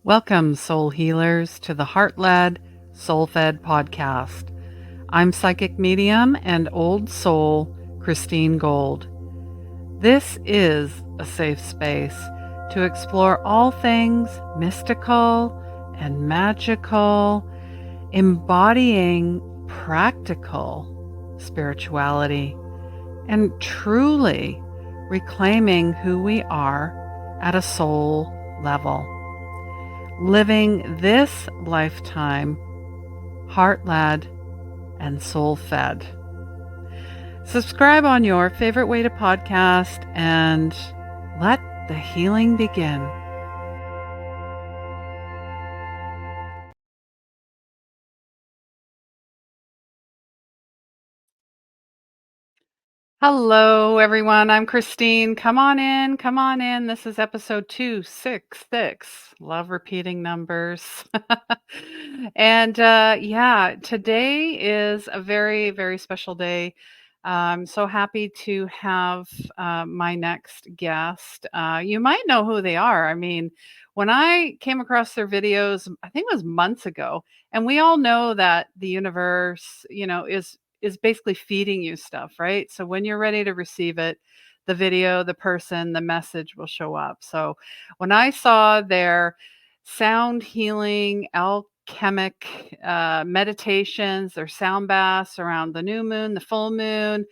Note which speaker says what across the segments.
Speaker 1: Welcome, soul healers, to the Heart Led, Soul Fed podcast. I'm psychic medium and old soul Christine Gold. This is a safe space to explore all things mystical and magical, embodying practical spirituality, and truly reclaiming who we are at a soul level. Living this lifetime heart-led and soul-fed. Subscribe on your favorite way to podcast and let the healing begin. Hello, everyone. I'm Christine. Come on in. Come on in. This is episode 266. Love repeating numbers. And today is a very, very special day. I'm so happy to have my next guest. You might know who they are. I mean, when I came across their videos, I think it was months ago, and we all know that the universe, is basically feeding you stuff, right? So when you're ready to receive it, the video, the person, the message will show up. So when I saw their sound healing, alchemic meditations, their sound baths around the new moon, the full moon,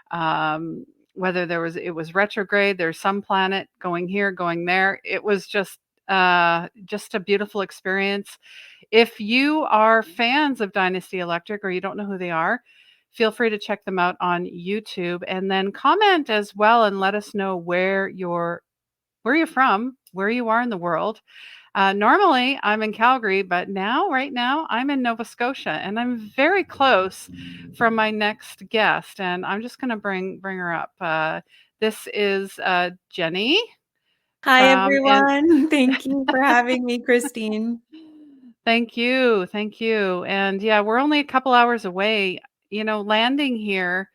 Speaker 1: um, whether it was retrograde, there's some planet going here, going there. It was just a beautiful experience. If you are fans of Dynasty Electrik or you don't know who they are, feel free to check them out on YouTube and then comment as well and let us know where you're from, where you are in the world. Normally I'm in Calgary, but right now I'm in Nova Scotia and I'm very close from my next guest, and I'm just going to bring her up. This is Jenny
Speaker 2: Hi,
Speaker 1: from and
Speaker 2: everyone. Thank you for having me, Christine.
Speaker 1: Thank you. Thank you. And yeah, we're only a couple hours away. Landing here,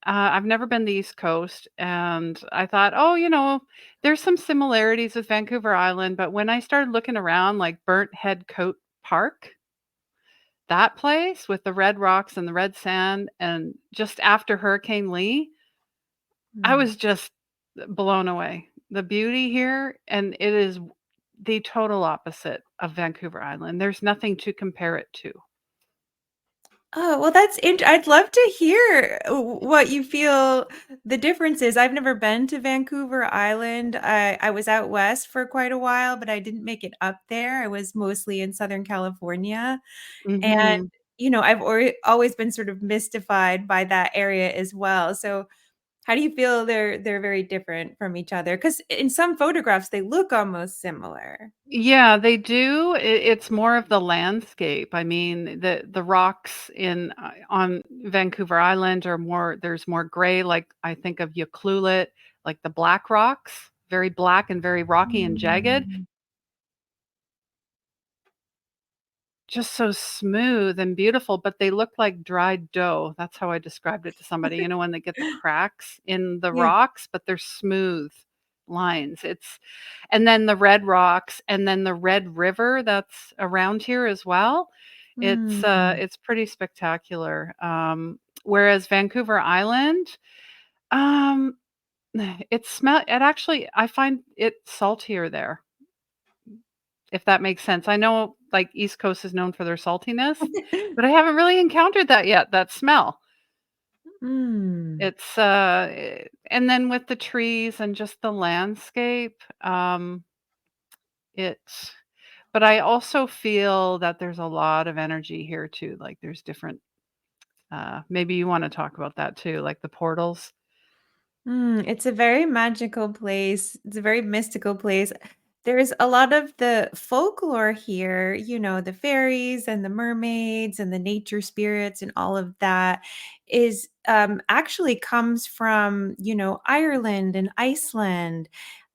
Speaker 1: I've never been the East Coast, and I thought, oh, there's some similarities with Vancouver Island. But when I started looking around, like Burnt Head Coat Park, that place with the red rocks and the red sand, and just after Hurricane Lee, I
Speaker 2: Mm.
Speaker 1: was just blown away. The beauty here, and it is the total opposite of Vancouver Island. There's nothing to compare it to.
Speaker 2: Oh, well, I'd love to hear what you feel the difference is. I've never been to Vancouver Island. I was out west for quite a while, but I didn't make it up there. I was mostly in Southern California. And,
Speaker 1: Mhm.
Speaker 2: I've always been sort of mystified by that area as well. So how do you feel they're very different from each other? Because in some photographs, they look almost similar.
Speaker 1: Yeah, they do. It's more of the landscape. I mean, the rocks in on Vancouver Island are more. There's more gray. Like I think of Ucluelet, like the black rocks, very black and very rocky and jagged.
Speaker 2: Mm.
Speaker 1: Just so smooth and beautiful, but they look like dried dough. That's how I described it to somebody. When they get the cracks in the
Speaker 2: Yeah.
Speaker 1: rocks, but they're smooth lines. And then the red rocks and then the red river that's around here as well.
Speaker 2: Mm.
Speaker 1: It's pretty spectacular. Whereas Vancouver Island, um, it actually, I find it saltier there, if that makes sense. I know, like, East Coast is known for their saltiness, but I haven't really encountered that yet, that smell.
Speaker 2: Mm.
Speaker 1: And then with the trees and just the landscape, it's but I also feel that there's a lot of energy here too, like, there's different, maybe you wanna talk about that too, like the portals?
Speaker 2: It's a very magical place. It's a very mystical place. There's a lot of the folklore here, the fairies and the mermaids and the nature spirits and all of that is actually comes from, Ireland and Iceland.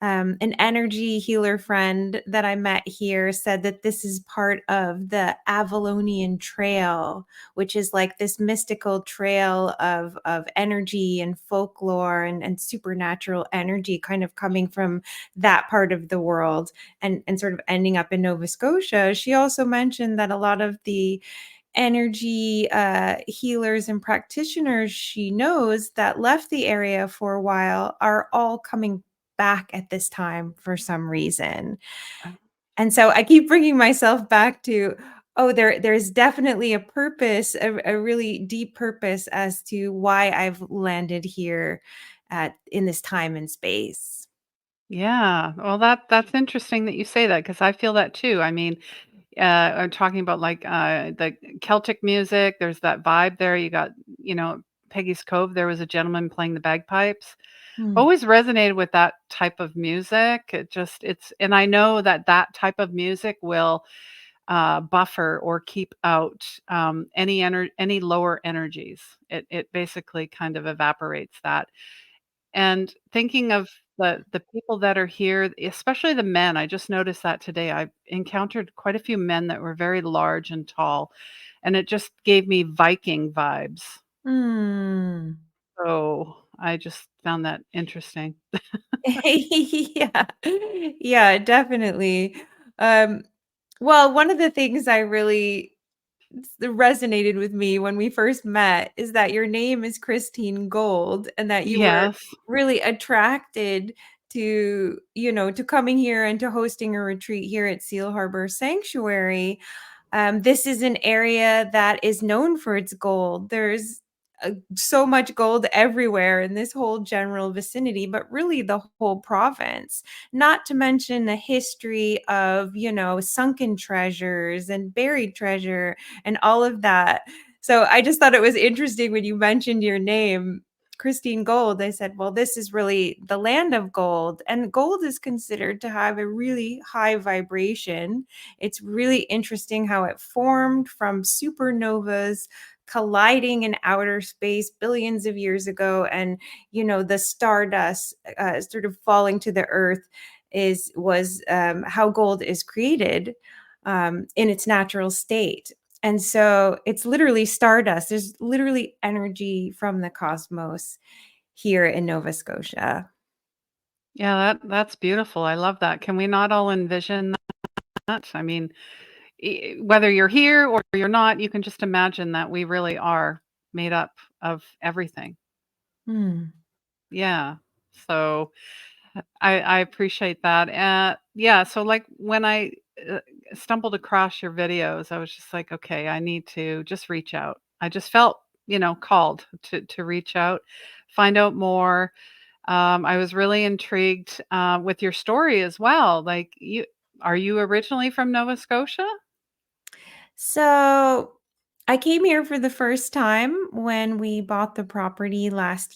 Speaker 2: An energy healer friend that I met here said that this is part of the Avalonian Trail, which is like this mystical trail of energy and folklore and supernatural energy kind of coming from that part of the world and sort of ending up in Nova Scotia. She also mentioned that a lot of the energy healers and practitioners she knows that left the area for a while are all coming back at this time for some reason. And so I keep bringing myself back to, oh, there's definitely a purpose, a really deep purpose as to why I've landed here in this time and space.
Speaker 1: Yeah. Well, that's interesting that you say that because I feel that too. I mean, I'm talking about like the Celtic music. There's that vibe there. You got, you know, Peggy's Cove. There was a gentleman playing the bagpipes.
Speaker 2: Hmm.
Speaker 1: Always resonated with that type of music. It's, and I know that that type of music will buffer or keep out any lower energies. It basically kind of evaporates that. And thinking of the people that are here, especially the men, I just noticed that today. I encountered quite a few men that were very large and tall, and it just gave me Viking vibes.
Speaker 2: Hmm.
Speaker 1: So I just found that interesting.
Speaker 2: Yeah. Yeah, definitely. Um, well, one of the things I really resonated with me when we first met is that your name is Christine Gold and that you were
Speaker 1: Yes.
Speaker 2: really attracted to, to coming here and to hosting a retreat here at Seal Harbor Sanctuary. This is an area that is known for its gold. There's so much gold everywhere in this whole general vicinity, but really the whole province. Not to mention the history of, sunken treasures and buried treasure and all of that. So I just thought it was interesting when you mentioned your name, Christine Gold. I said, well, this is really the land of gold. And gold is considered to have a really high vibration. It's really interesting how it formed from supernovas colliding in outer space billions of years ago. And, the stardust sort of falling to the earth was how gold is created in its natural state. And so it's literally stardust. There's literally energy from the cosmos here in Nova Scotia.
Speaker 1: Yeah, that's beautiful. I love that. Can we not all envision that? I mean, whether you're here or you're not, you can just imagine that we really are made up of everything.
Speaker 2: Hmm.
Speaker 1: Yeah. So I appreciate that. Yeah. So like when I uh, stumbled across your videos, I was just like, okay, I need to just reach out. I just felt, called to reach out, find out more. I was really intrigued with your story as well. Like, are you originally from Nova Scotia?
Speaker 2: So I came here for the first time when we bought the property last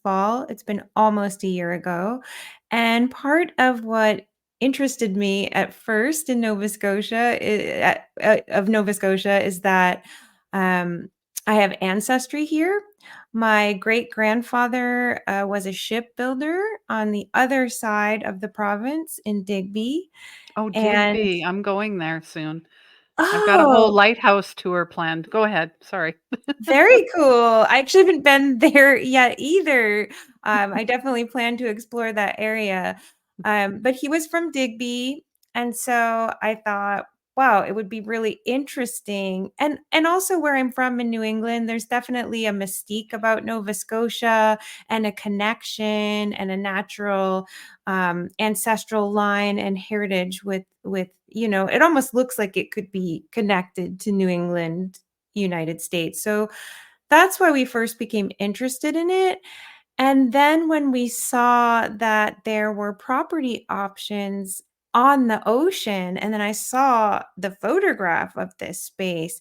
Speaker 2: fall. It's been almost a year ago. And part of what interested me at first in Nova Scotia, of Nova Scotia, is that um, I have ancestry here. My great grandfather was a shipbuilder on the other side of the province in Digby.
Speaker 1: Oh,
Speaker 2: And
Speaker 1: Digby. I'm going there soon. I've got a whole
Speaker 2: oh,
Speaker 1: lighthouse tour planned. Go ahead. Sorry.
Speaker 2: very cool. I actually haven't been there yet either. I definitely plan to explore that area. But he was from Digby, and so I thought, wow, it would be really interesting. And also where I'm from in New England, there's definitely a mystique about Nova Scotia and a connection and a natural ancestral line and heritage with it almost looks like it could be connected to New England, United States. So that's why we first became interested in it. And then when we saw that there were property options on the ocean, and then I saw the photograph of this space,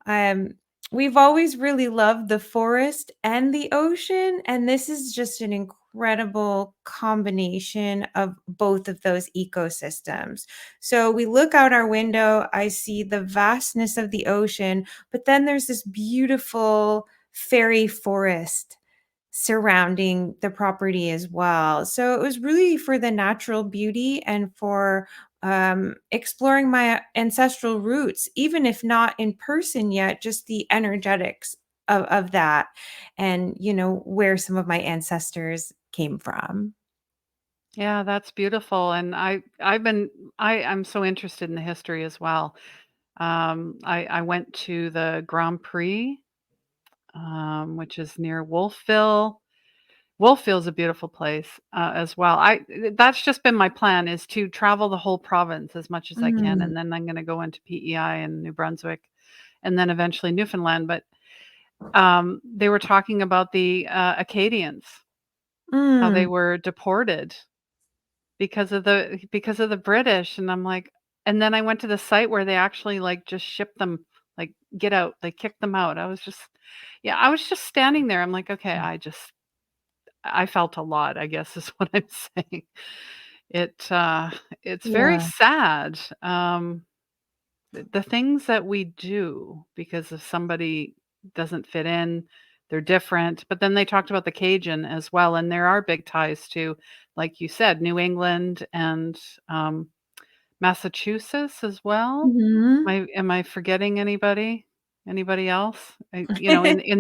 Speaker 2: um, we've always really loved the forest and the ocean, and this is just an incredible combination of both of those ecosystems. So we look out our window, I see the vastness of the ocean, but then there's this beautiful fairy forest surrounding the property as well. So it was really for the natural beauty and for exploring my ancestral roots, even if not in person yet, just the energetics of that and, where some of my ancestors came from.
Speaker 1: Yeah, that's beautiful, and I'm so interested in the history as well. I went to the Grand Prix, which is near Wolfville. Wolfville's a beautiful place, as well. That's just been my plan is to travel the whole province as much as I can,
Speaker 2: Mm,
Speaker 1: and then I'm gonna go into PEI in New Brunswick, and then eventually Newfoundland, but, they were talking about the, Acadians, how they
Speaker 2: mm.
Speaker 1: were deported because of the British, and I'm like and then I went to the site where they actually, like, just shipped them, like, "Get out." They kicked them out. I was just standing there. I'm like, "Okay, I felt a lot, I guess is what I'm saying. It, uh, it's very
Speaker 2: Yeah.
Speaker 1: sad, the things that we do because if somebody doesn't fit in, they're different. But then they talked about the Cajun as well, and there are big ties to, like you said, New England and, um, Massachusetts as well.
Speaker 2: Mhm.
Speaker 1: Am I forgetting anybody? Anybody else? In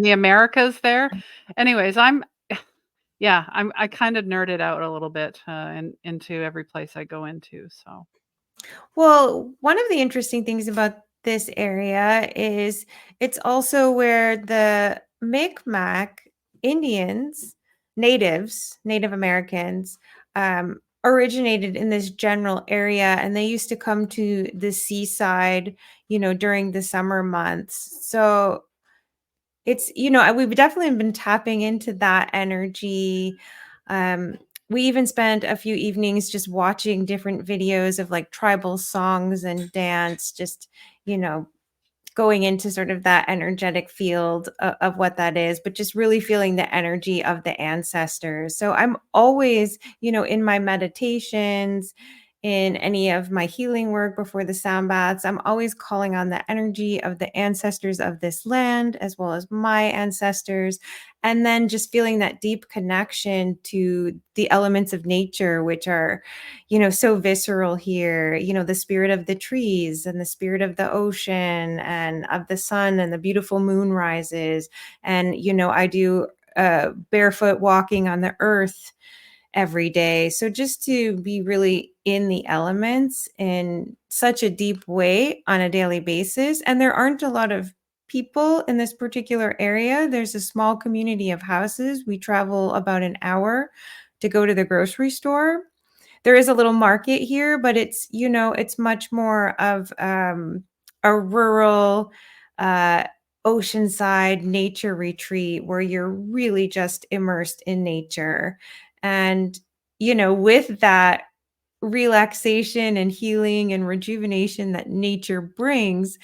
Speaker 1: the Americas there? Anyways, I kind of nerded out a little bit, into every place I go into, so
Speaker 2: Well, one of the interesting things about this area is it's also where the Mi'kmaq Indians, natives, Native Americans, originated in this general area, and they used to come to the seaside, during the summer months. So it's, we've definitely been tapping into that energy. We even spent a few evenings just watching different videos of like tribal songs and dance, just, you know, going into sort of that energetic field of what that is, but just really feeling the energy of the ancestors. So I'm always, in my meditations, in any of my healing work before the sound baths, I'm always calling on the energy of the ancestors of this land, as well as my ancestors. And then just feeling that deep connection to the elements of nature, which are, so visceral here, the spirit of the trees and the spirit of the ocean and of the sun and the beautiful moon rises. And, I do barefoot walking on the earth every day. So just to be really in the elements in such a deep way on a daily basis. And there aren't a lot of people in this particular area. There's a small community of houses. We travel about an hour to go to the grocery store. There is a little market here, but it's much more of a rural, uh, oceanside nature retreat where you're really just immersed in nature. And, with that relaxation and healing and rejuvenation that nature brings,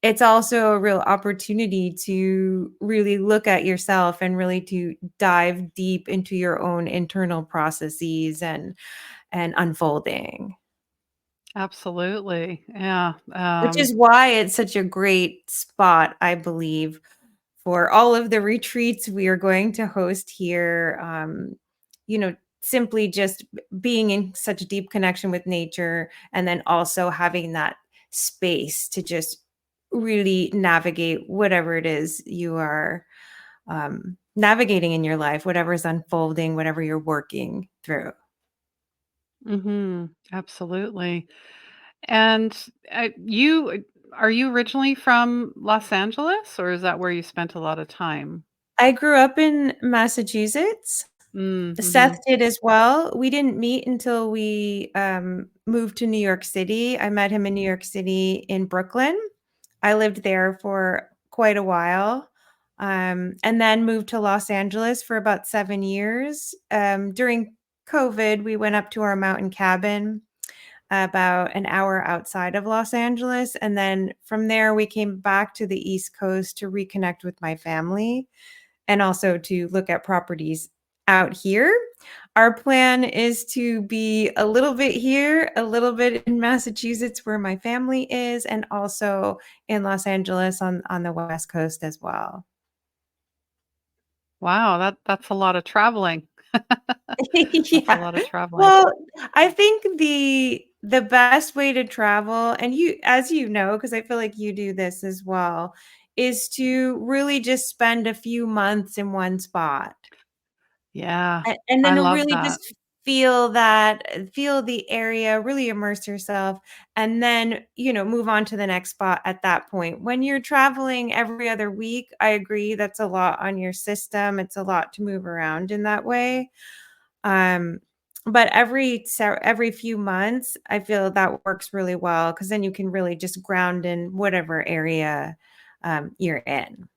Speaker 2: it's also a real opportunity to really look at yourself and really to dive deep into your own internal processes and unfolding,
Speaker 1: absolutely. Yeah,
Speaker 2: which is why it's such a great spot, I believe, for all of the retreats we are going to host here. Simply just being in such a deep connection with nature and then also having that space to just really navigate whatever it is you are navigating in your life, whatever is unfolding, whatever you're working through.
Speaker 1: mhm, absolutely. And, are you originally from Los Angeles, or is that where you spent a lot of time?
Speaker 2: I grew up in Massachusetts.
Speaker 1: Mm,
Speaker 2: Seth
Speaker 1: mhm.
Speaker 2: did as well. We didn't meet until we moved to New York City. I met him in New York City in Brooklyn. I lived there for quite a while, and then moved to Los Angeles for about 7 years. During COVID, we went up to our mountain cabin about an hour outside of Los Angeles. And then from there, we came back to the East Coast to reconnect with my family and also to look at properties out here. Our plan is to be a little bit here, a little bit in Massachusetts where my family is, and also in Los Angeles on the West Coast as well.
Speaker 1: Wow, that's a lot of traveling. That's a
Speaker 2: Yeah.
Speaker 1: lot of traveling.
Speaker 2: Well, I think the best way to travel, and you, as you know, because I feel like you do this as well, is to really just spend a few months in one spot.
Speaker 1: Yeah,
Speaker 2: And
Speaker 1: I
Speaker 2: then to
Speaker 1: love
Speaker 2: really
Speaker 1: that.
Speaker 2: just feel the area, really immerse yourself, and then, move on to the next spot at that point. When you're traveling every other week, I agree that's a lot on your system. It's a lot to move around in that way. Um, but every few months, I feel that works really well because then you can really just ground in whatever area you're in.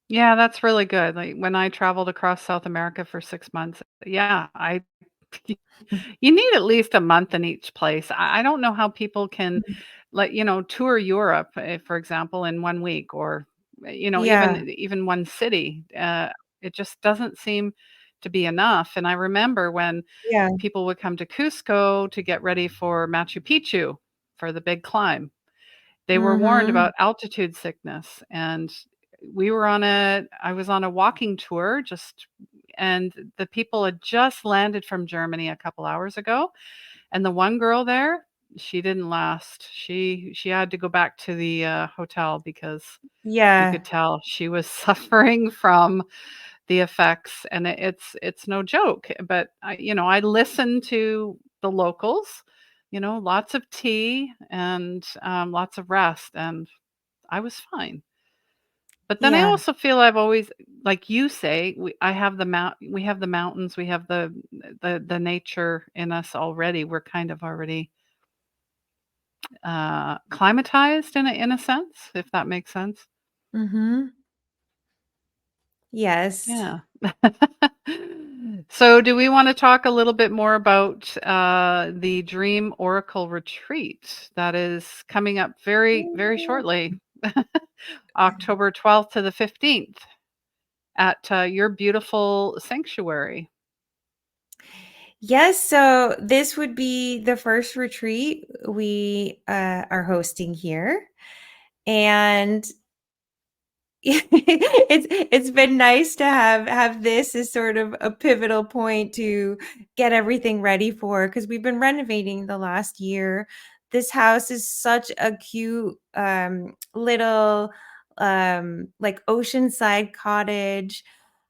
Speaker 1: Yeah, that's really good. Like, when I traveled across South America for 6 months, yeah, I you need at least a month in each place. I don't know how people can, like, tour Europe, for example, in 1 week or,
Speaker 2: Yeah,
Speaker 1: even one city. It just doesn't seem to be enough, and I remember when
Speaker 2: yeah.
Speaker 1: people would come to Cusco to get ready for Machu Picchu, for the big climb. They were warned
Speaker 2: Mhm.
Speaker 1: about altitude sickness, and I was on a walking tour, and the people had just landed from Germany a couple hours ago, and the one girl there, she didn't last. She had to go back to the, hotel because you
Speaker 2: Yeah.
Speaker 1: could tell she was suffering from the effects, and it's no joke, but I listened to the locals, lots of tea and, lots of rest, and I was fine. But then I
Speaker 2: Yeah.
Speaker 1: also feel I've always, like you say, we have the mountains, we have the nature in us already. We're kind of already, climatized in a sense, if that makes sense.
Speaker 2: Mhm. Yes.
Speaker 1: Yeah. So, do we wanna talk a little bit more about, the Dream Oracle retreat that is coming up very, very shortly, October 12th to the 15th at, your beautiful sanctuary?
Speaker 2: Yes, so this would be the first retreat we are hosting here. And it's been nice to have this as sort of a pivotal point to get everything ready for because we've been renovating the last year. This house is such a cute little like oceanside cottage.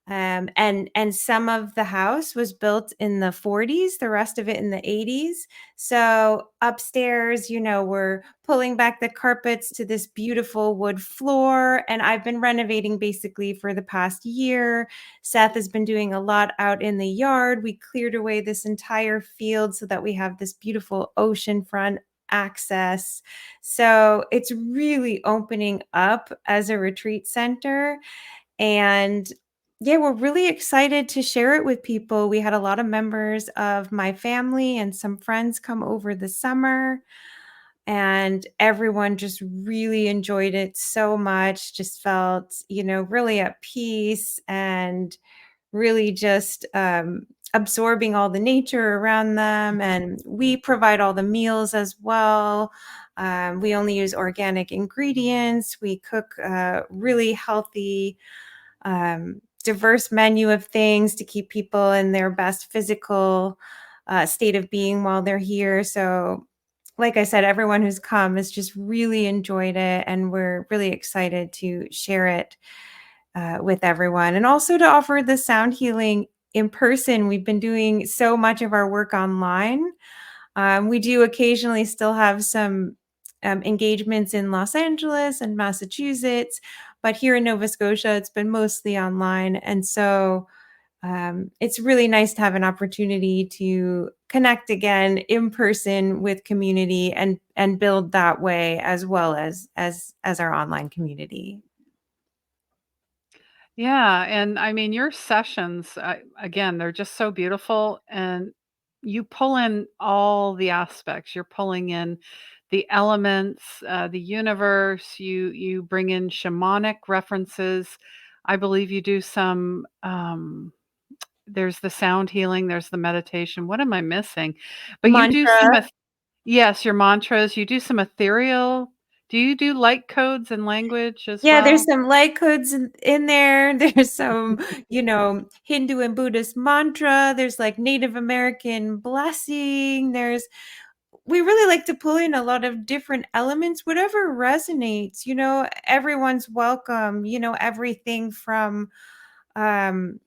Speaker 2: And some of the house was built in the 40s, the rest of it in the 80s. So upstairs, we're pulling back the carpets to this beautiful wood floor. And I've been renovating basically for the past year. Seth has been doing a lot out in the yard. We cleared away this entire field so that we have this beautiful oceanfront access. So it's really opening up as a retreat center. And yeah, we're really excited to share it with people. We had a lot of members of my family and some friends come over the summer, and everyone just really enjoyed it so much, just felt, really at peace and really just absorbing all the nature around them. And we provide all the meals as well. We only use organic ingredients. We cook really healthy diverse menu of things to keep people in their best physical state of being while they're here. So, like I said, everyone who's come has just really enjoyed it, and we're really excited to share it with everyone and also to offer the sound healing in person. We've been doing so much of our work online. We do occasionally still have some engagements in Los Angeles and Massachusetts, but here in Nova Scotia, it's been mostly online. And so it's really nice to have an opportunity to connect again in person with community and build that way as well as our online community.
Speaker 1: Yeah, and I mean, your sessions, again, they're just so beautiful, and you pull in all the aspects. You're pulling in the elements, the universe. You bring in shamanic references. I believe you do some. There's the sound healing. There's the meditation. What am I missing? But you do some.
Speaker 2: Mantra.
Speaker 1: Yes, your mantras. You do some ethereal Do you do light codes and language as
Speaker 2: Yeah, there's
Speaker 1: well?
Speaker 2: some light codes in there. There's some, Hindu and Buddhist mantra. There's like Native American blessing. We really like to pull in a lot of different elements, whatever resonates, everyone's welcome, everything from um,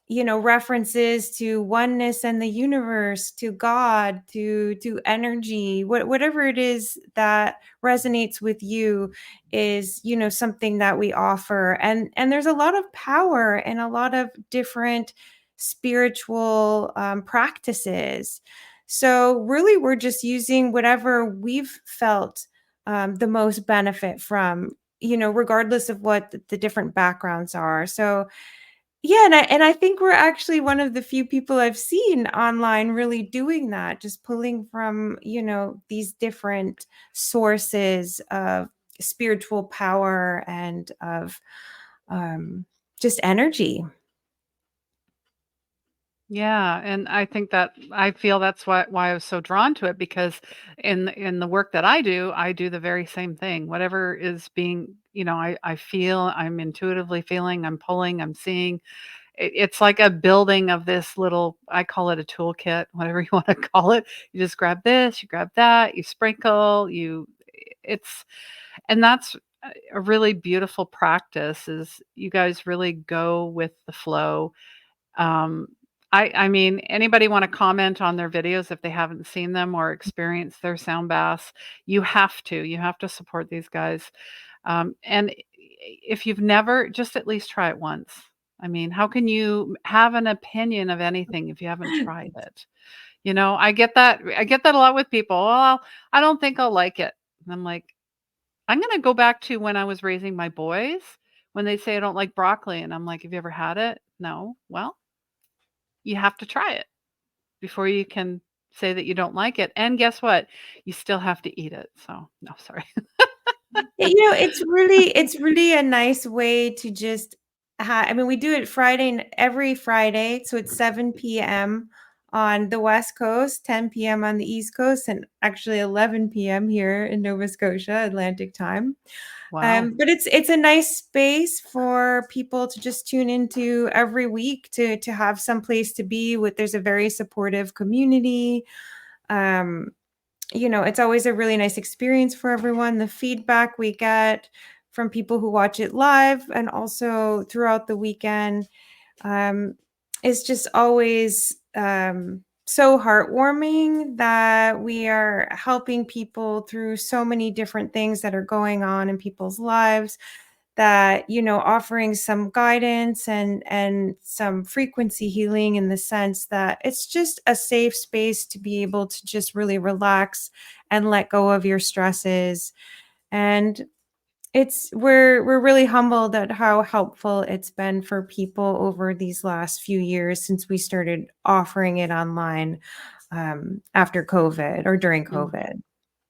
Speaker 2: references to oneness and the universe, to God, to energy, whatever it is that resonates with you is, something that we offer. And there's a lot of power and a lot of different spiritual practices. So really, we're just using whatever we've felt the most benefit from, regardless of what the different backgrounds are. So yeah, and I think we're actually one of the few people I've seen online really doing that, just pulling from, these different sources of spiritual power and of um, just energy.
Speaker 1: Yeah, and I feel that's why I was so drawn to it because in the work that I do the very same thing. Whatever is being, I feel, I'm intuitively feeling, I'm pulling, I'm seeing. It's like a building of this little, I call it a toolkit, whatever you want to call it. You just grab this, you grab that, you sprinkle, it's, and that's a really beautiful practice is you guys really go with the flow. um, I mean, anybody wanna comment on their videos if they haven't seen them or experienced their sound baths? You have to support these guys. And if you've never, just at least try it once. I mean, how can you have an opinion of anything if you haven't tried it? I get that a lot with people. "Well, I don't think I'll like it." And I'm like, I'm gonna go back to when I was raising my boys, when they say I don't like broccoli, and I'm like, "Have you ever had it?" "No." "Well, you have to try it before you can say that you don't like it, and guess what? You still have to eat it." So, no, sorry.
Speaker 2: Yeah, it's really a nice way to just I mean, we do it every Friday, so it's 7 p.m. on the West Coast, 10 p.m. on the East Coast, and actually 11 p.m. here in Nova Scotia, Atlantic time.
Speaker 1: Wow.
Speaker 2: But it's a nice space for people to just tune into every week to have some place to be with. There's a very supportive community. Um, it's always a really nice experience for everyone. The feedback we get from people who watch it live and also throughout the weekend um, is just always so heartwarming that we are helping people through so many different things that are going on in people's lives, that offering some guidance and some frequency healing, in the sense that it's just a safe space to be able to just really relax and let go of your stresses. And we're really humbled at how helpful it's been for people over these last few years since we started offering it online after COVID or during
Speaker 1: Mm.
Speaker 2: COVID.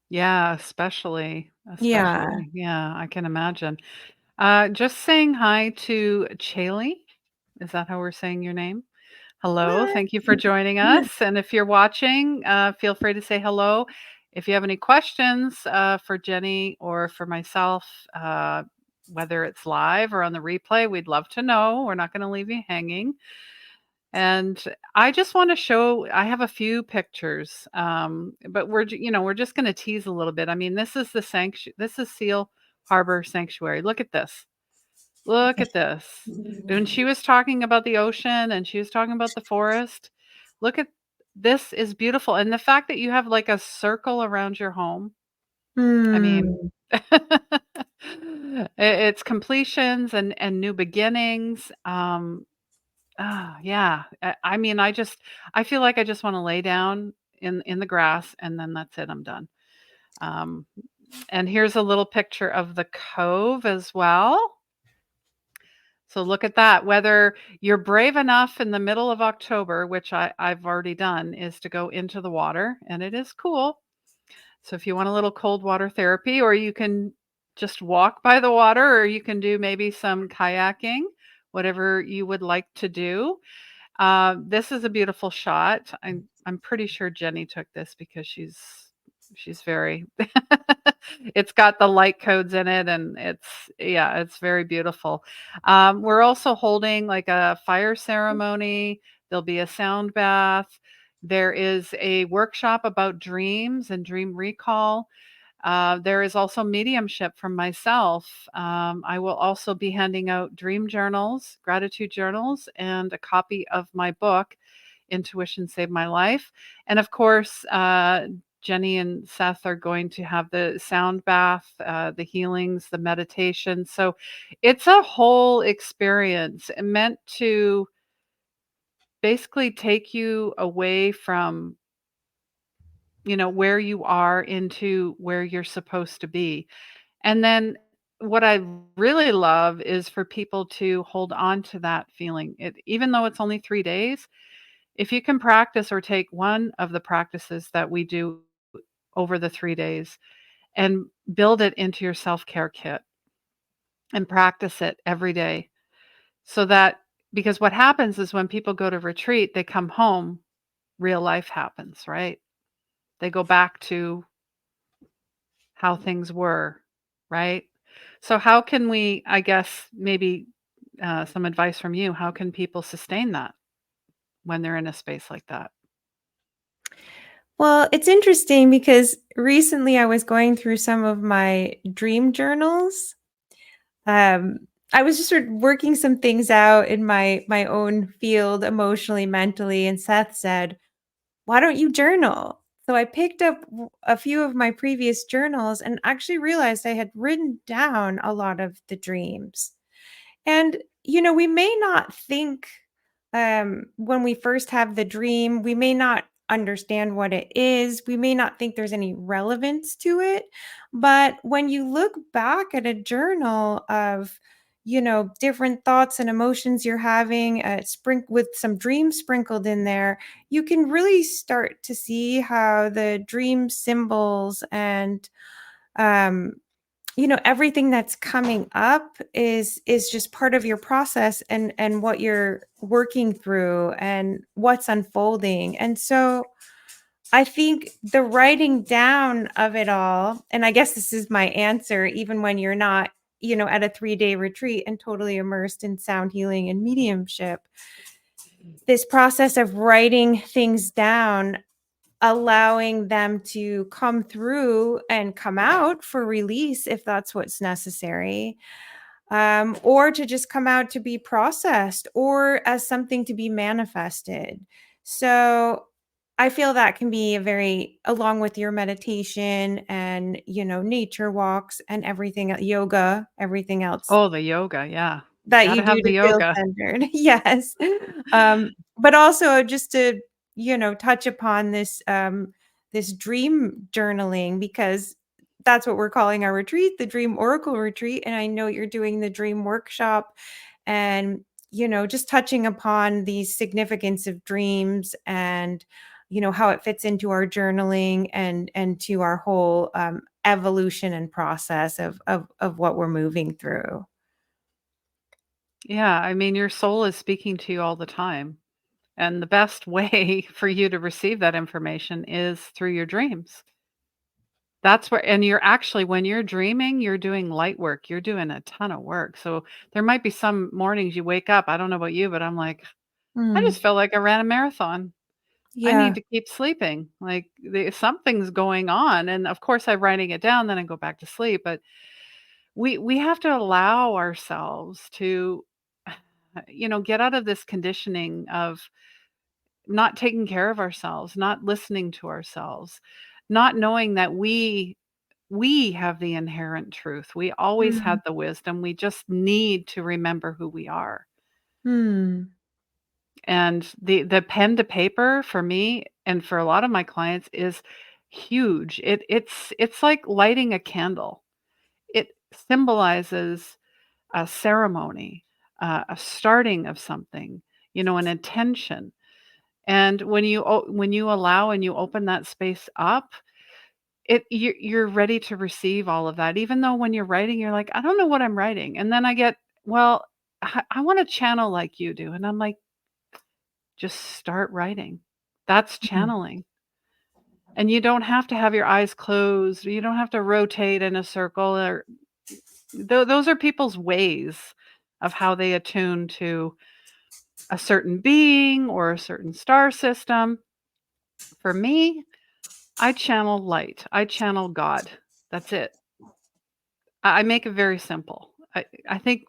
Speaker 1: Yeah,
Speaker 2: Yeah.
Speaker 1: especially. Yeah, I can imagine. Just saying hi to Chaley. Is that how we're saying your name? Hello,
Speaker 2: Hi.
Speaker 1: thank you for joining us. And if you're watching, feel free to say hello. If you have any questions for Jenny or for myself, whether it's live or on the replay, we'd love to know. We're not going to leave you hanging. And I just want to show, I have a few pictures, but we're just going to tease a little bit. I mean, this is this is Seal Harbor Sanctuary. Look at this. Look at this. When she was talking about the ocean and she was talking about the forest, look at this is beautiful. And the fact that you have like a circle around your home, I mean,
Speaker 2: Hmm.
Speaker 1: it's completions and new beginnings. Yeah. I mean, I feel like I just want to lay down in the grass and then that's it. I'm done. Um, and here's a little picture of the cove as well. So look at that. Whether you're brave enough in the middle of October, which I've already done, is to go into the water, and it is cool. So if you want a little cold water therapy, or you can just walk by the water, or you can do maybe some kayaking, whatever you would like to do. This is a beautiful shot. I'm pretty sure Jenny took this because she's very It's got the light codes in it, and yeah, it's very beautiful. We're also holding like a fire ceremony. There'll be a sound bath. There is a workshop about dreams and dream recall. There is also mediumship from myself. I will also be handing out dream journals, gratitude journals, and a copy of my book, Intuition Saved My Life. And of course, Jenny and Seth are going to have the sound bath, the healings, the meditation. So it's a whole experience meant to basically take you away from, where you are into where you're supposed to be. And then what I really love is for people to hold on to that feeling. Even though it's only 3 days, if you can practice or take one of the practices that we do over the 3 days and build it into your self-care kit and practice it every day, so that, because what happens is when people go to retreat, they come home, real life happens, right? They go back to how things were, right? So how can we, I guess, maybe some advice from you, how can people sustain that when they're in a space like that?
Speaker 2: Well, it's interesting because recently I was going through some of my dream journals. Um, I was just sort of working some things out in my own field emotionally, mentally, and Seth said, "Why don't you journal?" So I picked up a few of my previous journals and actually realized I had written down a lot of the dreams. And, we may not think when we first have the dream, we may not understand what it is. We may not think there's any relevance to it. But when you look back at a journal of, different thoughts and emotions you're having, with some dreams sprinkled in there, you can really start to see how the dream symbols and um, everything that's coming up is just part of your process and what you're working through and what's unfolding. And so I think the writing down of it all, and I guess this is my answer, even when you're not, at a 3-day retreat and totally immersed in sound healing and mediumship, this process of writing things down, allowing them to come through and come out for release if that's what's necessary, or to just come out to be processed or as something to be manifested. So I feel that can be along with your meditation and, nature walks and everything, yoga, everything else
Speaker 1: Oh, the yoga, yeah.
Speaker 2: that
Speaker 1: Got
Speaker 2: you
Speaker 1: to
Speaker 2: do
Speaker 1: have the
Speaker 2: to feel
Speaker 1: yoga.
Speaker 2: centered. Yes. But also just to, touch upon this dream journaling, because that's what we're calling our retreat, the Dream Oracle Retreat. And I know you're doing the dream workshop and, just touching upon the significance of dreams and, how it fits into our journaling and to our whole evolution and process of what we're moving through.
Speaker 1: Yeah, I mean, your soul is speaking to you all the time. And the best way for you to receive that information is through your dreams. That's where, and you're actually, when you're dreaming, you're doing light work. You're doing a ton of work. So there might be some mornings you wake up. I don't know about you, but I'm like, I
Speaker 2: Mm,
Speaker 1: just felt like I ran a marathon. I need
Speaker 2: yeah.
Speaker 1: to keep sleeping. Like something's going on. And of course, I'm writing it down, then I go back to sleep. But we have to allow ourselves to, get out of this conditioning of not taking care of ourselves, not listening to ourselves, not knowing that we have the inherent truth. We always
Speaker 2: Mm,
Speaker 1: had the wisdom. We just need to remember who we are.
Speaker 2: mm,
Speaker 1: And the pen to paper for me and for a lot of my clients is huge. It's like lighting a candle. It symbolizes a ceremony, a starting of something, an intention. And when you allow and you open that space up, you're ready to receive all of that. Even though when you're writing, you're like, I don't know what I'm writing, and then I get, well, I want to channel like you do, and I'm like, just start writing. That's
Speaker 2: mm.
Speaker 1: channeling. And you don't have to have your eyes closed. You don't have to rotate in a circle. Or those are people's ways of how they attune to a certain being or a certain star system. For me, I channel light. I channel God. That's it. I make it very simple. I think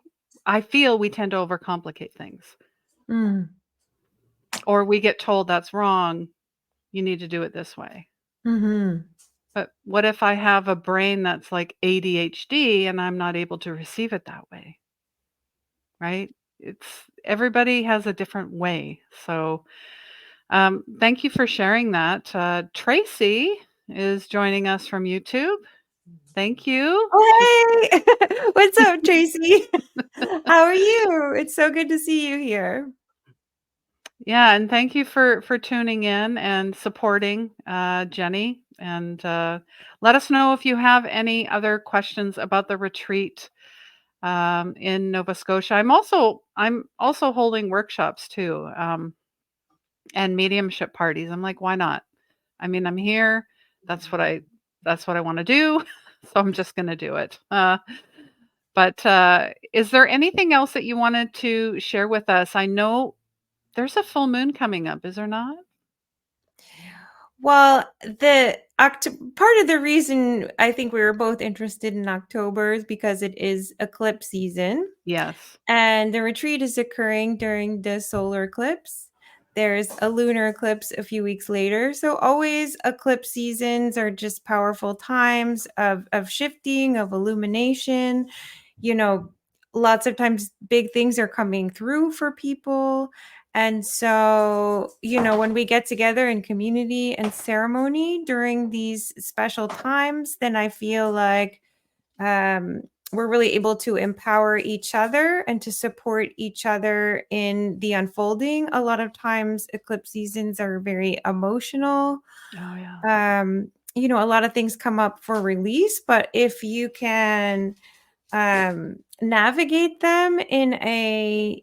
Speaker 1: I feel we tend to overcomplicate things,
Speaker 2: Mm.
Speaker 1: or we get told that's wrong. You need to do it this way.
Speaker 2: Mm-hmm.
Speaker 1: But what if I have a brain that's like ADHD and I'm not able to receive it that way? Right? It's everybody has a different way. So, thank you for sharing that. Tracy is joining us from YouTube. Thank you. She's
Speaker 2: Oh, hey! What's up, Tracy? How are you? It's so good to see you here.
Speaker 1: Yeah, and thank you for tuning in and supporting Jenny. And let us know if you have any other questions about the retreat in Nova Scotia. I'm also holding workshops too, and mediumship parties. I'm like, why not? I mean, I'm here. That's what I that's what I want to do. So I'm just going to do it. But is there anything else that you wanted to share with us? I know there's a full moon coming up, is there not?
Speaker 2: Well, part of the reason I think we were both interested in October is because it is eclipse season.
Speaker 1: Yes.
Speaker 2: And the retreat is occurring during the solar eclipse. There's a lunar eclipse a few weeks later. So always eclipse seasons are just powerful times of shifting, of illumination. You know, lots of times big things are coming through for people. And so, when we get together in community and ceremony during these special times, then I feel like um, we're really able to empower each other and to support each other in the unfolding. A lot of times, eclipse seasons are very emotional.
Speaker 1: Oh yeah.
Speaker 2: A lot of things come up for release, but if you can navigate them in a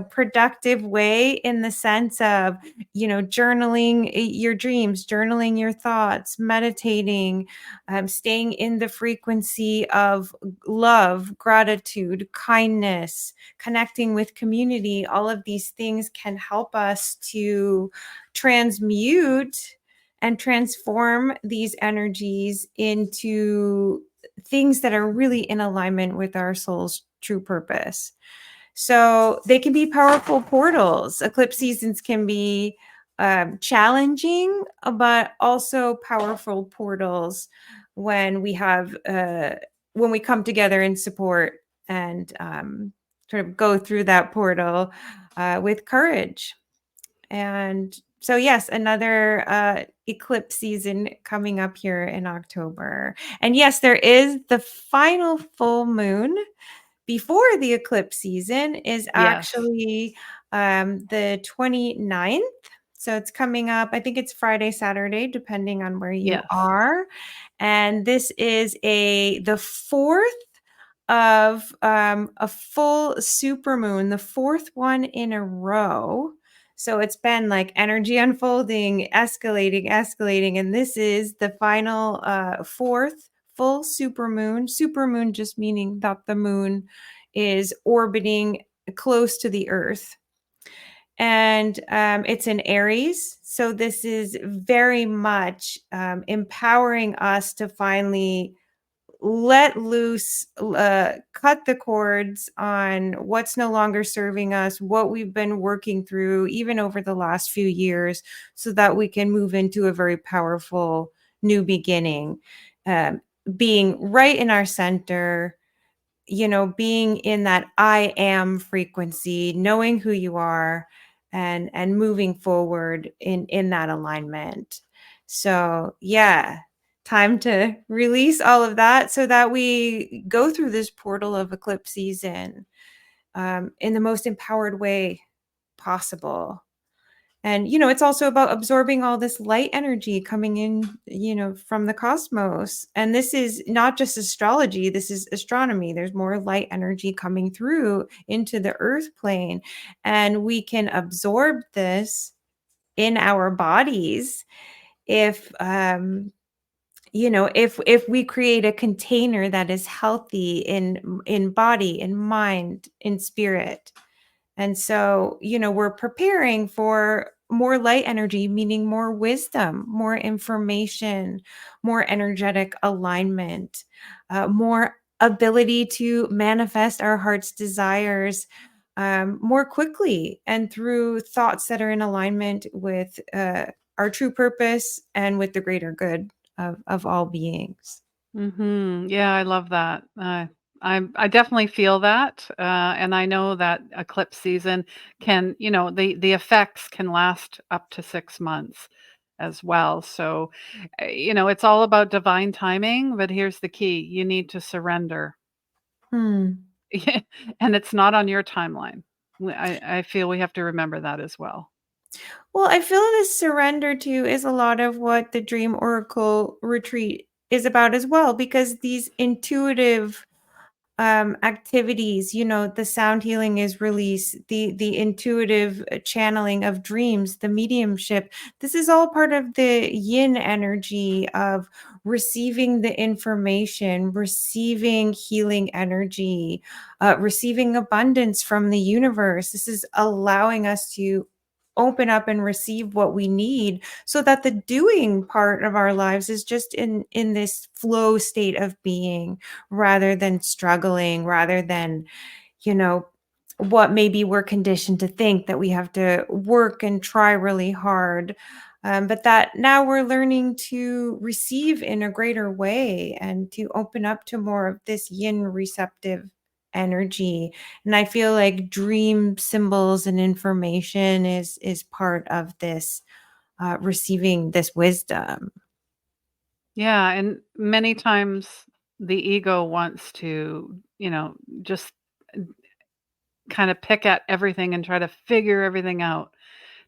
Speaker 2: productive way, in the sense of journaling your dreams, journaling your thoughts, meditating, staying in the frequency of love, gratitude, kindness, connecting with community. All of these things can help us to transmute and transform these energies into things that are really in alignment with our soul's true purpose. So they can be powerful portals. Eclipse seasons can be challenging, but also powerful portals when we come together in support and sort of go through that portal with courage. And so, yes, another eclipse season coming up here in October. And yes, there is the final full moon before the eclipse season is
Speaker 1: Yes.
Speaker 2: actually the 29th. So it's coming up. I think it's Friday, Saturday, depending on where you
Speaker 1: Yes.
Speaker 2: are. And this is the fourth of a full supermoon, the fourth one in a row. So it's been like energy unfolding, escalating, escalating. And this is the final fourth full supermoon. Supermoon just meaning that the moon is orbiting close to the earth. And it's in Aries. So this is very much empowering us to finally let loose, cut the cords on what's no longer serving us, what we've been working through, even over the last few years, so that we can move into a very powerful new beginning. Um, Being right in our center, being in that I am frequency, knowing who you are, and moving forward in that alignment. So yeah, time to release all of that so that we go through this portal of eclipse season in the most empowered way possible. And, it's also about absorbing all this light energy coming in, from the cosmos. And this is not just astrology, this is astronomy. There's more light energy coming through into the earth plane. And we can absorb this in our bodies if if we create a container that is healthy in body, in mind, in spirit. And so, we're preparing for more light energy, meaning more wisdom, more information, more energetic alignment, more ability to manifest our heart's desires more quickly and through thoughts that are in alignment with our true purpose and with the greater good of all beings.
Speaker 1: Yeah, I love that. I definitely feel that, and I know that eclipse season can, the effects can last up to 6 months as well. So, it's all about divine timing. But here's the key: you need to surrender,
Speaker 2: Hmm.
Speaker 1: and it's not on your timeline. I feel we have to remember that as well.
Speaker 2: Well, I feel this surrender to is a lot of what the Dream Oracle retreat is about as well, because these intuitive activities, the sound healing is released, the intuitive channeling of dreams, the mediumship. This is all part of the yin energy of receiving the information, receiving healing energy, receiving abundance from the universe. This is allowing us to open up and receive what we need so that the doing part of our lives is just in this flow state of being rather than struggling, rather than, you know, what maybe we're conditioned to think that we have to work and try really hard. But that now we're learning to receive in a greater way and to open up to more of this yin receptive energy. And I feel like dream symbols and information is part of this receiving this wisdom.
Speaker 1: Yeah, and many times the ego wants to, just kind of pick at everything and try to figure everything out.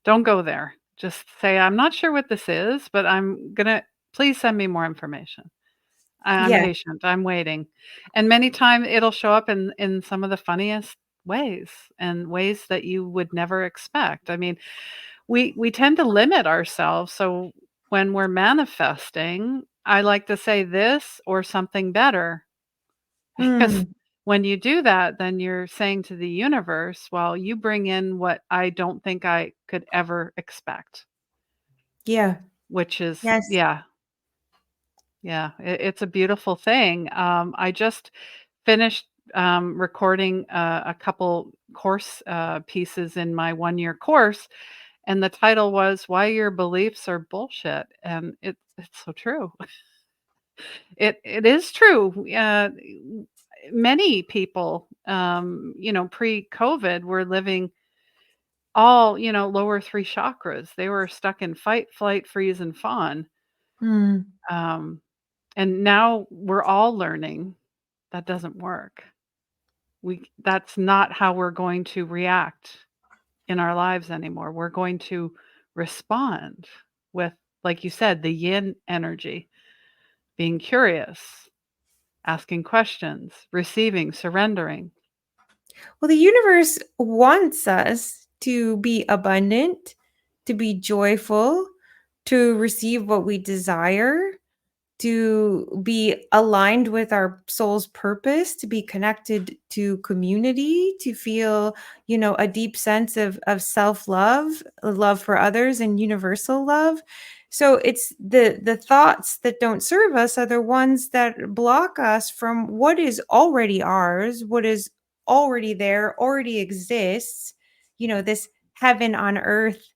Speaker 1: Don't go there. Just say, "I'm not sure what this is, but please send me more information. I'm
Speaker 2: Yeah.
Speaker 1: patient. I'm waiting." And many times it'll show up in some of the funniest ways and ways that you would never expect. I mean, we tend to limit ourselves. So when we're manifesting, I like to say this or something better. Because
Speaker 2: Mm,
Speaker 1: when you do that, then you're saying to the universe, "Well, you bring in what I don't think I could ever expect,"
Speaker 2: yeah.
Speaker 1: which is,
Speaker 2: Yes.
Speaker 1: yeah, yeah, it's a beautiful thing. I just finished recording a couple course pieces in my 1 year course, and the title was "Why Your Beliefs Are Bullshit," and it's so true. It is true. Many people, pre-COVID were living all, lower 3 chakras. They were stuck in fight, flight, freeze, and fawn.
Speaker 2: Mm,
Speaker 1: Um, and now we're all learning that doesn't work. That's not how we're going to react in our lives anymore. We're going to respond with, like you said, the yin energy, being curious, asking questions, receiving, surrendering.
Speaker 2: well, the universe wants us to be abundant, to be joyful, to receive what we desire, to be aligned with our soul's purpose, to be connected to community, to feel, a deep sense of self-love, love for others and universal love. So it's the thoughts that don't serve us are the ones that block us from what is already ours, what is already there, already exists, this heaven on earth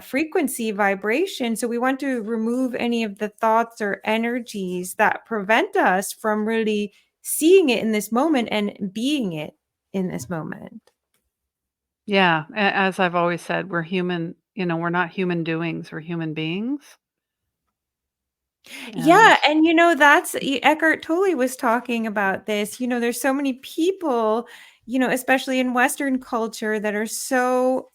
Speaker 2: frequency vibration. So we want to remove any of the thoughts or energies that prevent us from really seeing it in this moment and being it in this moment.
Speaker 1: Yeah, as I've always said, we're human, we're not human doings, we're human beings. And
Speaker 2: Yeah, and that's Eckhart Tolle was talking about this. There's so many people, especially in Western culture, that are so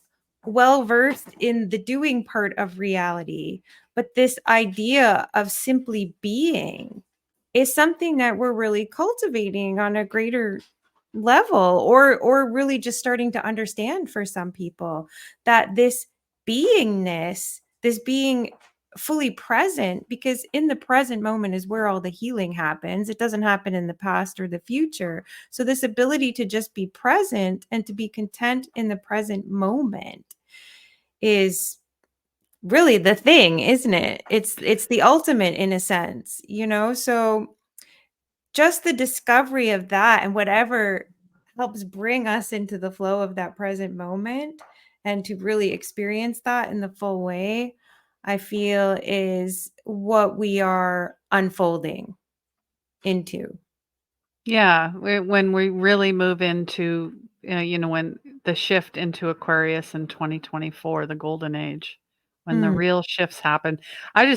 Speaker 2: well versed in the doing part of reality. But this idea of simply being is something that we're really cultivating on a greater level, or really just starting to understand for some people that this beingness, this being fully present, because in the present moment is where all the healing happens. It doesn't happen in the past or the future. So this ability to just be present and to be content in the present moment is really the thing, isn't it? It's the ultimate in a sense, So just the discovery of that and whatever helps bring us into the flow of that present moment and to really experience that in the full way, I feel is what we are unfolding into.
Speaker 1: Yeah, when we really move into, when the shift into Aquarius in 2024, the golden age, when the
Speaker 2: Mm.
Speaker 1: real shifts happen. I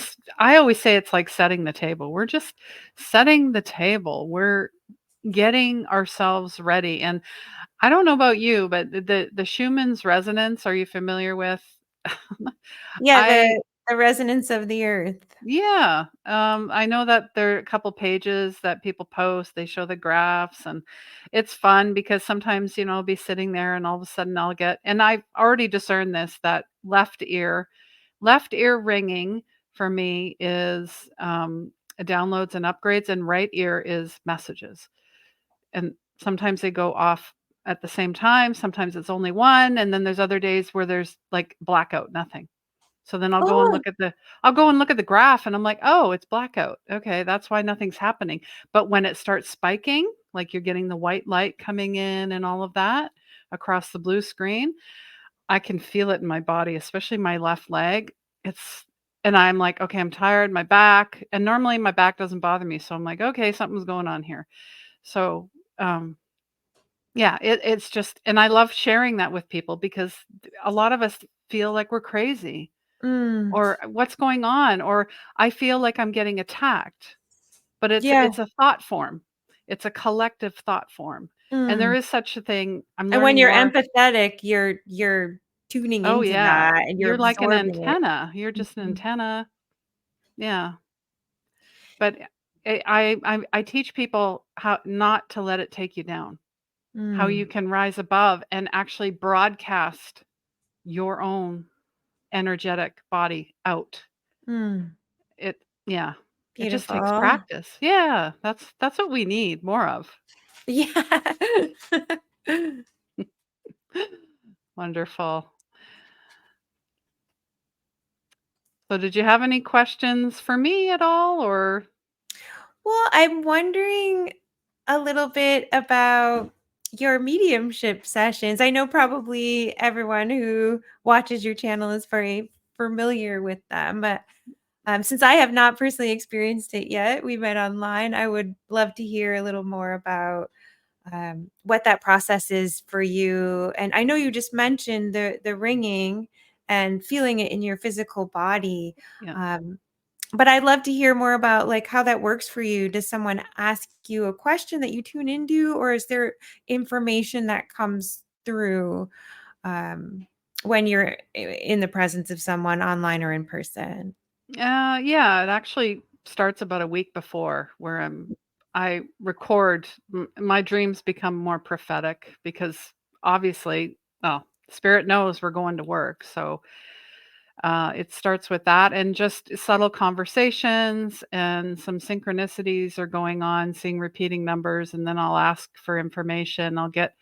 Speaker 1: always say it's like setting the table. We're just setting the table. We're getting ourselves ready. And I don't know about you, but the Schumann's resonance, are you familiar with?
Speaker 2: Yeah,
Speaker 1: I
Speaker 2: the resonance of the earth.
Speaker 1: Yeah, I know that there are a couple pages that people post. They show the graphs, and it's fun because sometimes, I'll be sitting there and all of a sudden and I've already discerned this, that left ear ringing for me is downloads and upgrades, and right ear is messages. And sometimes they go off at the same time. Sometimes it's only one, and then there's other days where there's like blackout, nothing. So then
Speaker 2: Oh.
Speaker 1: I'll go and look at the graph and I'm like, "Oh, it's blackout. Okay, that's why nothing's happening." But when it starts spiking, like you're getting the white light coming in and all of that across the blue screen, I can feel it in my body, especially my left leg. It's and I'm like, "Okay, I'm tired, my back." And normally my back doesn't bother me, so I'm like, "Okay, something's going on here." So, um yeah, it's just, and I love sharing that with people because a lot of us feel like we're crazy,
Speaker 2: Mm.
Speaker 1: or what's going on, or I feel like I'm getting attacked, but
Speaker 2: Yeah.
Speaker 1: it's a thought form. It's a collective thought form. And there
Speaker 2: Mm.
Speaker 1: is such a thing. I'm
Speaker 2: And when
Speaker 1: learning
Speaker 2: you're
Speaker 1: more.
Speaker 2: empathetic, you're tuning
Speaker 1: Oh
Speaker 2: into
Speaker 1: yeah.
Speaker 2: that and you're
Speaker 1: You're like an
Speaker 2: absorbing it.
Speaker 1: antenna. You're just an
Speaker 2: Mhm.
Speaker 1: antenna. Yeah. But I teach people how not to let it take you down. How you
Speaker 2: Mm.
Speaker 1: can rise above and actually broadcast your own energetic body out.
Speaker 2: Mm.
Speaker 1: Yeah. It just takes
Speaker 2: Beautiful.
Speaker 1: practice. Yeah, that's what we need more of.
Speaker 2: Yeah.
Speaker 1: Wonderful. So did you have any questions for me at all, or
Speaker 2: Well, I'm wondering a little bit about your mediumship sessions. I know probably everyone who watches your channel is very familiar with them, but since I have not personally experienced it yet, we met online. I would love to hear a little more about what that process is for you. And I know you just mentioned the ringing and feeling it in your physical body.
Speaker 1: yeah.
Speaker 2: Um, but I'd love to hear more about like how that works for you. Does someone ask you a question that you tune into, or is there information that comes through um, when you're in the presence of someone online or in person?
Speaker 1: Yeah, it actually starts about a week before where I record my dreams become more prophetic because obviously, well, spirit knows we're going to work. So it starts with that and just subtle conversations, and some synchronicities are going on, seeing repeating numbers, and then I'll ask for information. I'll get,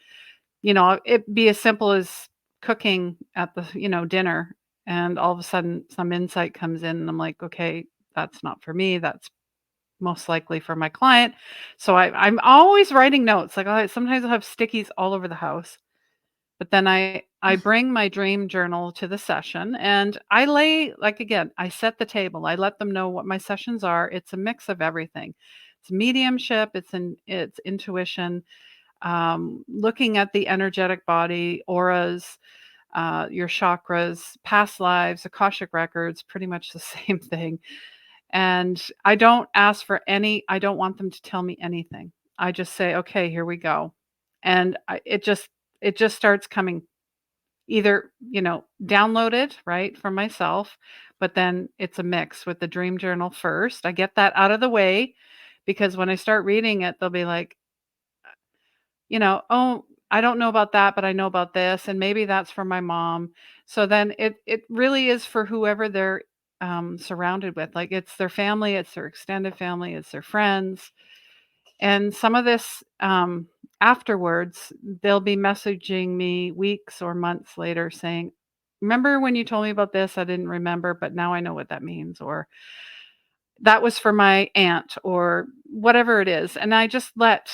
Speaker 1: it be as simple as cooking at the, dinner, and all of a sudden some insight comes in and I'm like, okay, that's not for me. That's most likely for my client. So I'm always writing notes. Like sometimes I'll have stickies all over the house, but then I bring my dream journal to the session and I lay, like, again, I set the table. I let them know what my sessions are. It's a mix of everything. It's mediumship, it's intuition, looking at the energetic body, auras, your chakras, past lives, Akashic records, pretty much the same thing. And I don't want them to tell me anything. I just say, okay, here we go. And it just starts coming, either, downloaded, right, from myself, but then it's a mix with the dream journal first. I get that out of the way because when I start reading it, they'll be like, "Oh, I don't know about that, but I know about this, and maybe that's for my mom." So then it really is for whoever they're surrounded with. Like it's their family, it's their extended family, it's their friends. And some of this afterwards, they'll be messaging me weeks or months later saying, "Remember when you told me about this? I didn't remember, but now I know what that means." Or that was for my aunt, or whatever it is. And I just let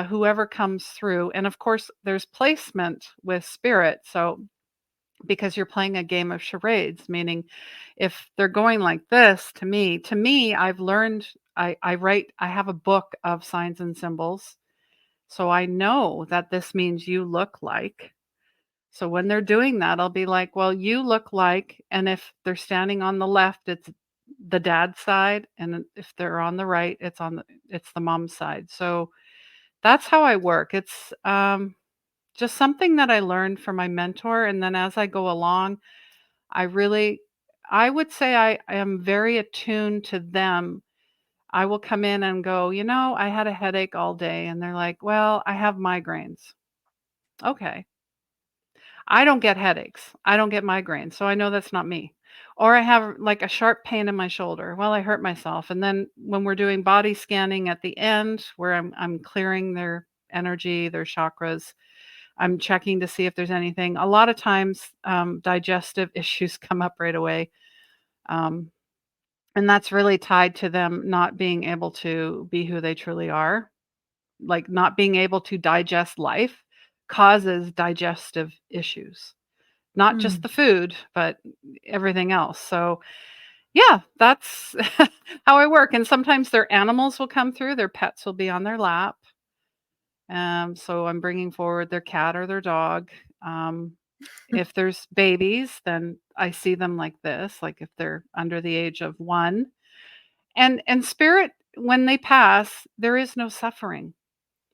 Speaker 1: whoever comes through. And of course, there's placement with spirit. So because you're playing a game of charades, meaning if they're going like this to me, I've learned, I have a book of signs and symbols. So I know that this means you look like. So when they're doing that, I'll be like, well, you look like, and if they're standing on the left, it's the dad's side. And if they're on the right, it's the mom's side. So that's how I work. It's just something that I learned from my mentor. And then as I go along, I really I would say I am very attuned to them. I will come in and go, I had a headache all day." And they're like, "Well, I have migraines." Okay. I don't get headaches. I don't get migraines. So I know that's not me. Or I have like a sharp pain in my shoulder. Well, I hurt myself. And then when we're doing body scanning at the end, where I'm clearing their energy, their chakras, I'm checking to see if there's anything. A lot of times, digestive issues come up right away. Um, and that's really tied to them not being able to be who they truly are. Like not being able to digest life causes digestive issues, not just
Speaker 2: Mm,
Speaker 1: the food, but everything else. So, yeah, that's how I work. And sometimes their animals will come through, their pets will be on their lap. So I'm bringing forward their cat or their dog. Um, if there's babies, then I see them like this, like if they're under the age of 1. And spirit, when they pass, there is no suffering.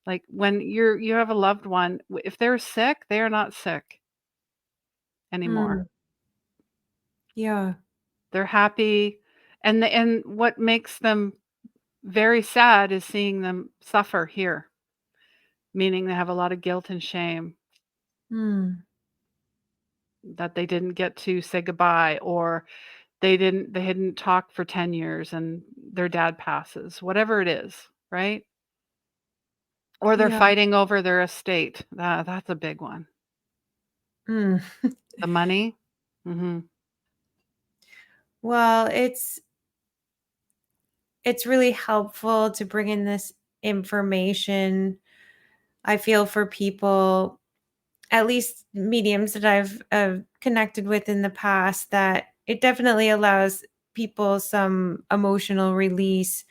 Speaker 1: Like when you have a loved one, if they're sick, they are not sick anymore.
Speaker 2: mm, yeah.
Speaker 1: They're happy. And what makes them very sad is seeing them suffer here, meaning they have a lot of guilt and shame
Speaker 2: Mm,
Speaker 1: that they didn't get to say goodbye, or they hadn't talked for 10 years and their dad passes, whatever it is, right? Or they're
Speaker 2: yeah.
Speaker 1: fighting over their estate. That's a big one.
Speaker 2: Mm.
Speaker 1: The money. Mhm.
Speaker 2: Well, it's really helpful to bring in this information. I feel for people, at least mediums that I've connected with in the past, that it definitely allows people some emotional release,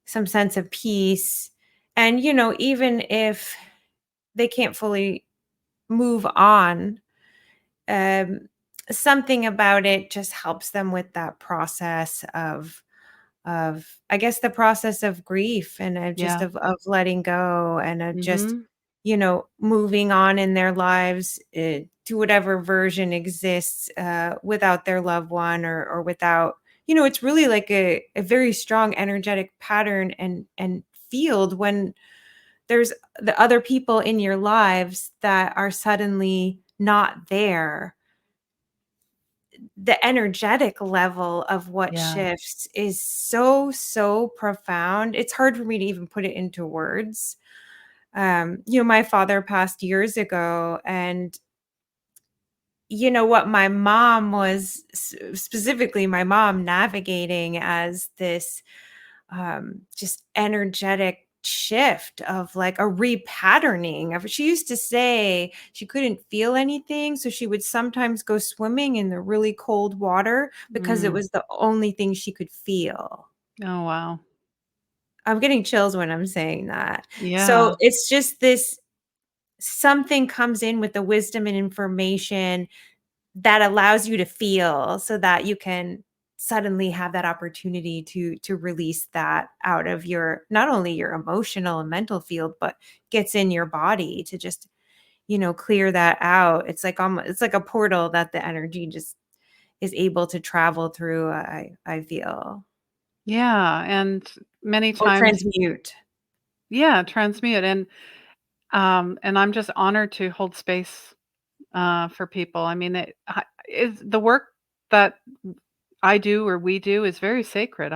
Speaker 2: some sense of peace. And, even if they can't fully move on, um, something about it just helps them with that process I guess the process of grief and just
Speaker 1: Yeah.
Speaker 2: of letting go and just
Speaker 1: Mhm.
Speaker 2: moving on in their lives to whatever version exists without their loved one or without it's really like a very strong energetic pattern and field when there's the other people in your lives that are suddenly not there. The energetic level of what
Speaker 1: Yeah.
Speaker 2: shifts is so, so profound. It's hard for me to even put it into words. My father passed years ago, and what my mom was specifically my mom navigating as this just energetic shift of like a repatterning of she used to say she couldn't feel anything, so she would sometimes go swimming in the really cold water because it
Speaker 1: Mm.
Speaker 2: was the only thing she could feel.
Speaker 1: Oh, wow.
Speaker 2: I'm getting chills when I'm saying that. So
Speaker 1: Yeah.
Speaker 2: it's just this something comes in with the wisdom and information that allows you to feel so that you can suddenly have that opportunity to release that out of your not only your emotional and mental field, but gets in your body to just, clear that out. It's like a portal that the energy just is able to travel through, I feel.
Speaker 1: Yeah, and many
Speaker 2: Or
Speaker 1: times,
Speaker 2: transmute.
Speaker 1: yeah, transmute. And I'm just honored to hold space for people. I mean, it is the work that I do or we do is very sacred.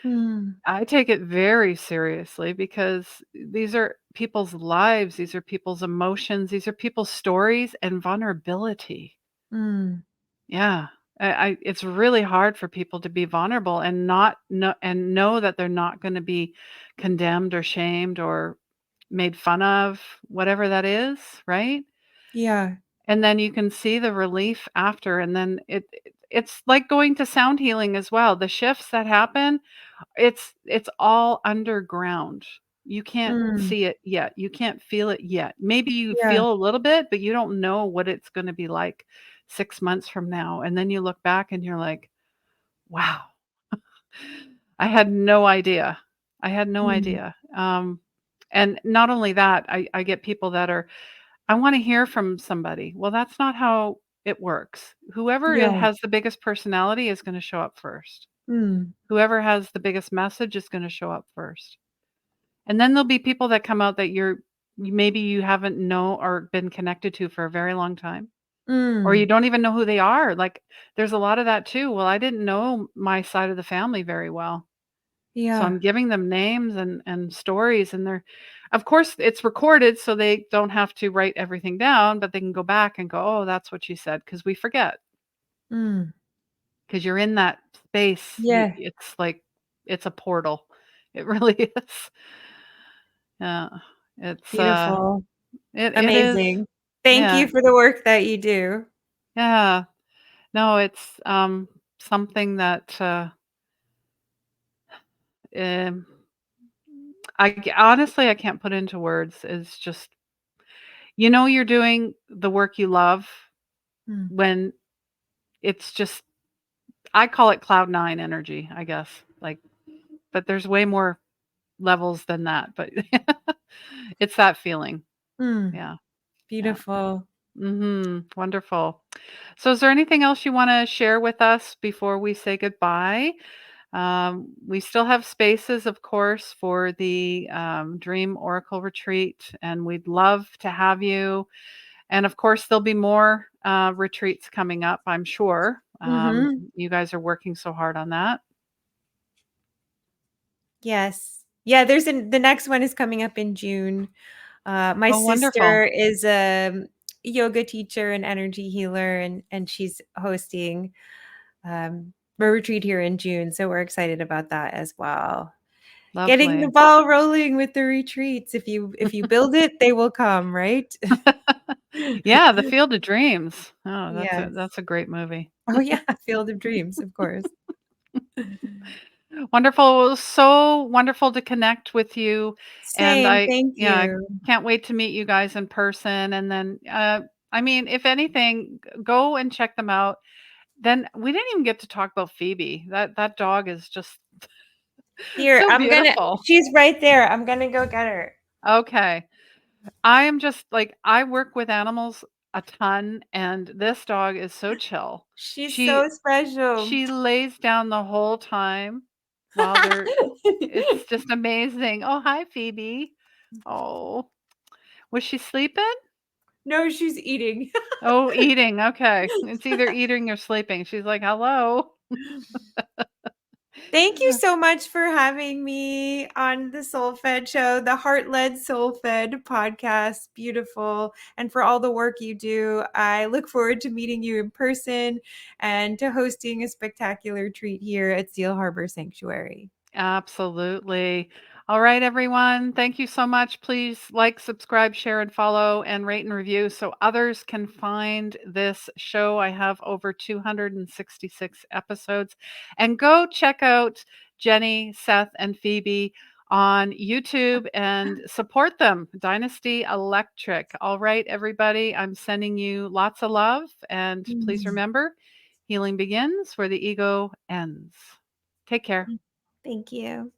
Speaker 2: Mm,
Speaker 1: I take it very seriously because these are people's lives, these are people's emotions, these are people's stories and vulnerability.
Speaker 2: mm,
Speaker 1: Yeah. It's really hard for people to be vulnerable and not know that they're not going to be condemned or shamed or made fun of, whatever that is, right?
Speaker 2: yeah.
Speaker 1: And then you can see the relief after, and then it's like going to sound healing as well. The shifts that happen, it's all underground. You can't
Speaker 2: Mm,
Speaker 1: see it yet. You can't feel it yet. Maybe you
Speaker 2: yeah.
Speaker 1: feel a little bit, but you don't know what it's gonna be like 6 months from now, and then you look back and you're like, "Wow, I had no idea. I had no
Speaker 2: Mm,
Speaker 1: idea." And not only that, I get people that are, "I wanna hear from somebody." Well, that's not how it works. Whoever
Speaker 2: yeah.
Speaker 1: has the biggest personality is gonna show up first.
Speaker 2: Mm,
Speaker 1: Whoever has the biggest message is gonna show up first. And then there'll be people that come out that maybe you haven't know or been connected to for a very long time, or you
Speaker 2: mm,
Speaker 1: don't even know who they are. Like, there's a lot of that too. Well, I didn't know my side of the family very well. So
Speaker 2: yeah.
Speaker 1: I'm giving them names and stories, and they're, of course, it's recorded so they don't have to write everything down, but they can go back and go, "Oh, that's what she said," because we forget.
Speaker 2: Mm,
Speaker 1: Because you're in that space.
Speaker 2: yeah.
Speaker 1: It's like it's a portal. It really is. Yeah. It's,
Speaker 2: Beautiful.
Speaker 1: it is.
Speaker 2: Amazing. Thank
Speaker 1: Yeah.
Speaker 2: you for the work that you do.
Speaker 1: Yeah. No, it's, something that, um, honestly, I can't put into words. It's just, you're doing the work you love
Speaker 2: Mm,
Speaker 1: when it's just, I call it cloud 9 energy, I guess. Like, but there's way more levels than that, but it's that feeling.
Speaker 2: mm,
Speaker 1: Yeah. Yeah.
Speaker 2: beautiful.
Speaker 1: Wonderful. So is there anything else you wanna share with us before we say goodbye? We still have spaces, of course, for the, Dream Oracle Retreat, and we'd love to have you. And, of course, there'll be more, retreats coming up, I'm sure.
Speaker 2: Mhm.
Speaker 1: You guys are working so hard on that.
Speaker 2: Yes. Yeah, the next one is coming up in June. My
Speaker 1: Oh, wonderful.
Speaker 2: sister is a yoga teacher and energy healer, and she's hosting a retreat here in June. So we're excited about that as well. Getting the
Speaker 1: Lovely.
Speaker 2: ball rolling with the retreats. If you build it, they will come, right?
Speaker 1: Yeah, The Field of Dreams. Oh,
Speaker 2: Yes.
Speaker 1: that's a great movie.
Speaker 2: Oh yeah, Field of Dreams, of course.
Speaker 1: Wonderful. It was so wonderful to connect with you, and
Speaker 2: Same, thank
Speaker 1: I
Speaker 2: you.
Speaker 1: can't wait to meet you guys in person, and then, I mean, if anything, go and check them out. Then we didn't even get to talk about Phoebe. That dog is just
Speaker 2: Here,
Speaker 1: so beautiful.
Speaker 2: she's right there. I'm gonna go get her.
Speaker 1: Okay. I am just like, I work with animals a ton, and this dog is so chill.
Speaker 2: She's
Speaker 1: She
Speaker 2: so special.
Speaker 1: she lays down the whole time while they're it's just amazing. "Oh, hi, Phoebe." Oh, was she sleeping?
Speaker 2: No, she's eating.
Speaker 1: Oh, eating, okay. It's either eating or sleeping. She's like, "Hello."
Speaker 2: Thank you so much for having me on the Soul Fed show, the Heart Led Soul Fed podcast. Beautiful. And for all the work you do. I look forward to meeting you in person and to hosting a spectacular treat here at Seal Harbor Sanctuary.
Speaker 1: Absolutely. All right, everyone. Thank you so much. Please like, subscribe, share, and follow, and rate and review so others can find this show. I have over 266 episodes. And go check out Jenny, Seth, and Phoebe on YouTube and support them. Dynasty Electrik. All right, everybody. I'm sending you lots of love. And please
Speaker 2: Mm.
Speaker 1: remember, healing begins where the ego ends. Take care.
Speaker 2: Thank you.